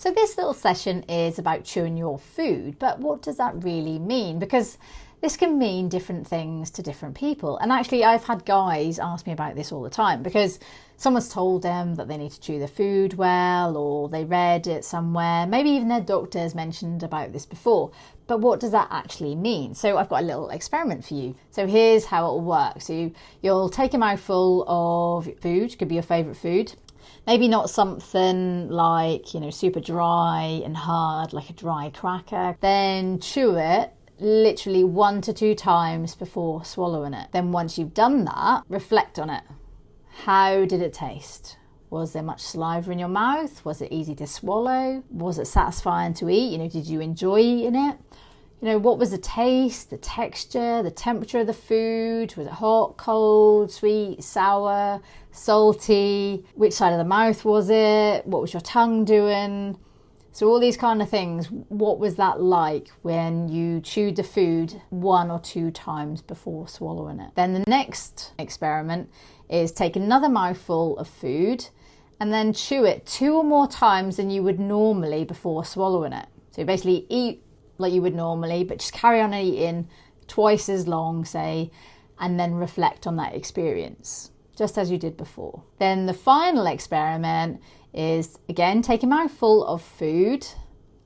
So this little session is about chewing your food, but what does that really mean? Because this can mean different things to different people. And actually I've had guys ask me about this all the time because someone's told them that they need to chew their food well, or they read it somewhere, maybe even their doctors mentioned about this before. But what does that actually mean? So I've got a little experiment for you. So here's how it will work. So you'll take a mouthful of food, could be your favourite food. Maybe not something like, super dry and hard, like a dry cracker. Then chew it literally 1 to 2 times before swallowing it. Then once you've done that, reflect on it. How did it taste? Was there much saliva in your mouth? Was it easy to swallow? Was it satisfying to eat? Did you enjoy eating it? What was the taste, the texture, the temperature of the food? Was it hot, cold, sweet, sour, salty? Which side of the mouth was it? What was your tongue doing? So all these kind of things, what was that like when you chewed the food 1 or 2 times before swallowing it? Then the next experiment is take another mouthful of food and then chew it 2 or more times than you would normally before swallowing it. So basically eat like you would normally, but just carry on eating twice as long, say, and then reflect on that experience, just as you did before. Then the final experiment is, again, take a mouthful of food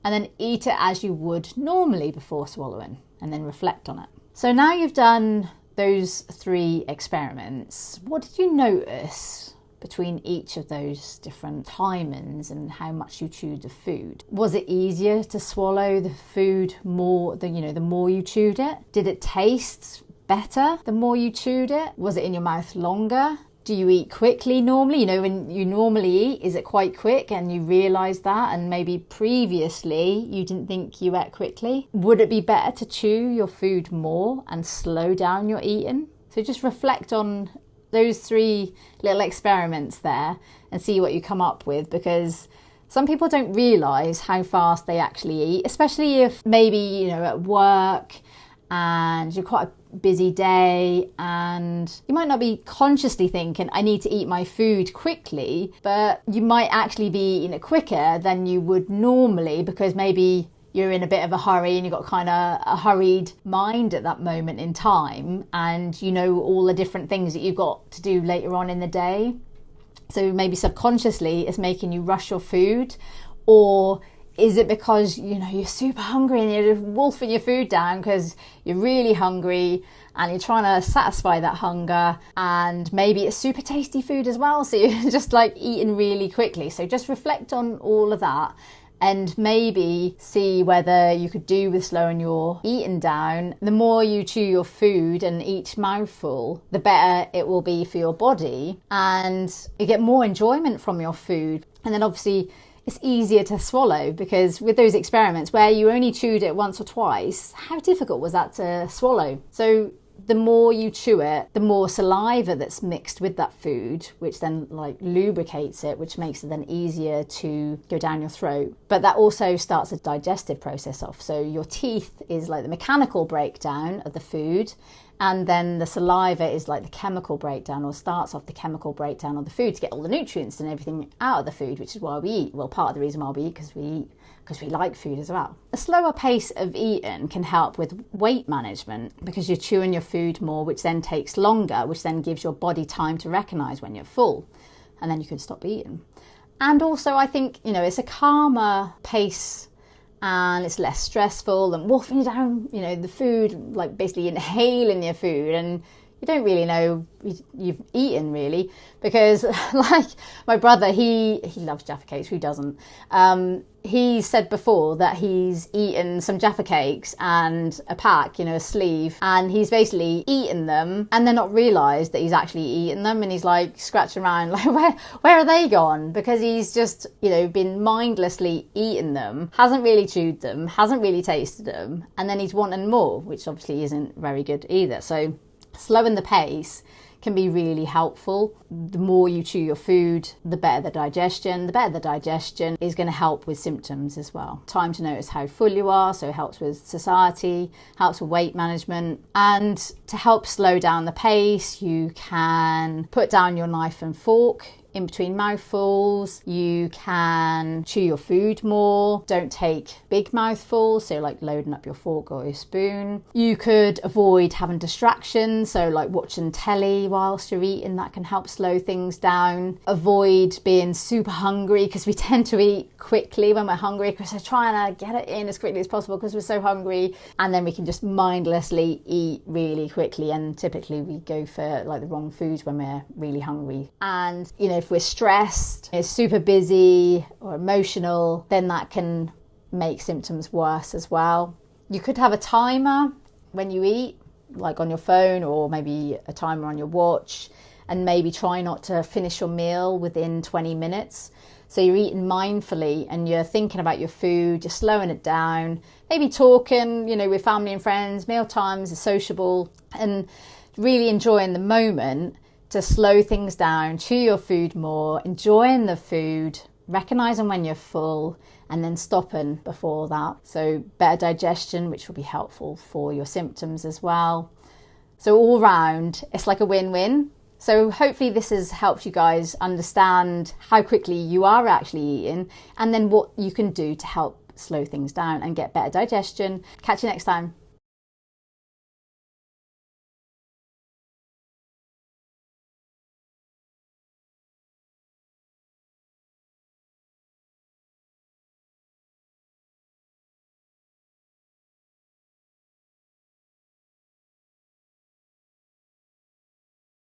and then eat it as you would normally before swallowing, and then reflect on it. So now you've done those 3 experiments, what did you notice between each of those different timings and how much you chewed the food? Was it easier to swallow the food more the more you chewed it? Did it taste better the more you chewed it? Was it in your mouth longer? Do you eat quickly normally? When you normally eat, is it quite quick and you realise that, and maybe previously you didn't think you ate quickly? Would it be better to chew your food more and slow down your eating? So just reflect on those 3 little experiments there and see what you come up with, because some people don't realise how fast they actually eat, especially if maybe, at work and you're quite a busy day and you might not be consciously thinking, I need to eat my food quickly, but you might actually be eating it quicker than you would normally because maybe you're in a bit of a hurry and you've got kind of a hurried mind at that moment in time, and all the different things that you've got to do later on in the day. So maybe subconsciously it's making you rush your food, or is it because you're super hungry and you're just wolfing your food down because you're really hungry and you're trying to satisfy that hunger, and maybe it's super tasty food as well, so you're just like eating really quickly. So just reflect on all of that and maybe see whether you could do with slowing your eating down. The more you chew your food and each mouthful, the better it will be for your body, and you get more enjoyment from your food. And then obviously it's easier to swallow, because with those experiments where you only chewed it once or twice, how difficult was that to swallow? So the more you chew it, the more saliva that's mixed with that food, which then lubricates it, which makes it then easier to go down your throat. But that also starts a digestive process off. So your teeth is like the mechanical breakdown of the food, and then the saliva is like the chemical breakdown, or starts off the chemical breakdown of the food to get all the nutrients and everything out of the food, which is why we eat. Well, part of the reason why we eat, because we like food as well. A slower pace of eating can help with weight management, because you're chewing your food more, which then takes longer, which then gives your body time to recognise when you're full, and then you can stop eating. And also I think, it's a calmer pace and it's less stressful than wolfing down, the food, like basically inhaling your food, and you don't really know you've eaten really, because like my brother, he loves Jaffa cakes, who doesn't? He said before that he's eaten some Jaffa cakes and a pack, a sleeve, and he's basically eaten them and then not realised that he's actually eaten them, and he's like scratching around like, where are they gone? Because he's just, been mindlessly eating them, hasn't really chewed them, hasn't really tasted them, and then he's wanting more, which obviously isn't very good either. So slowing the pace can be really helpful. The more you chew your food, the better the digestion. The better the digestion is going to help with symptoms as well. Time to notice how full you are, so it helps with satiety, helps with weight management. And to help slow down the pace, you can put down your knife and fork in between mouthfuls. You can chew your food more. Don't take big mouthfuls, so like loading up your fork or your spoon. You could avoid having distractions, so like watching telly whilst you're eating. That can help slow things down. Avoid being super hungry, because we tend to eat quickly when we're hungry, because we're trying to get it in as quickly as possible because we're so hungry, and then we can just mindlessly eat really quickly, and typically we go for like the wrong foods when we're really hungry. And you know, if we're stressed, it's super busy or emotional, then that can make symptoms worse as well. You could have a timer when you eat, like on your phone, or maybe a timer on your watch, and maybe try not to finish your meal within 20 minutes. So you're eating mindfully and you're thinking about your food, you're slowing it down, maybe talking, you know, with family and friends. Meal times are sociable, and really enjoying the moment to slow things down, chew your food more, enjoying the food, recognizing when you're full, and then stopping before that. So better digestion, which will be helpful for your symptoms as well. So all round, it's like a win-win. So hopefully this has helped you guys understand how quickly you are actually eating, and then what you can do to help slow things down and get better digestion. Catch you next time.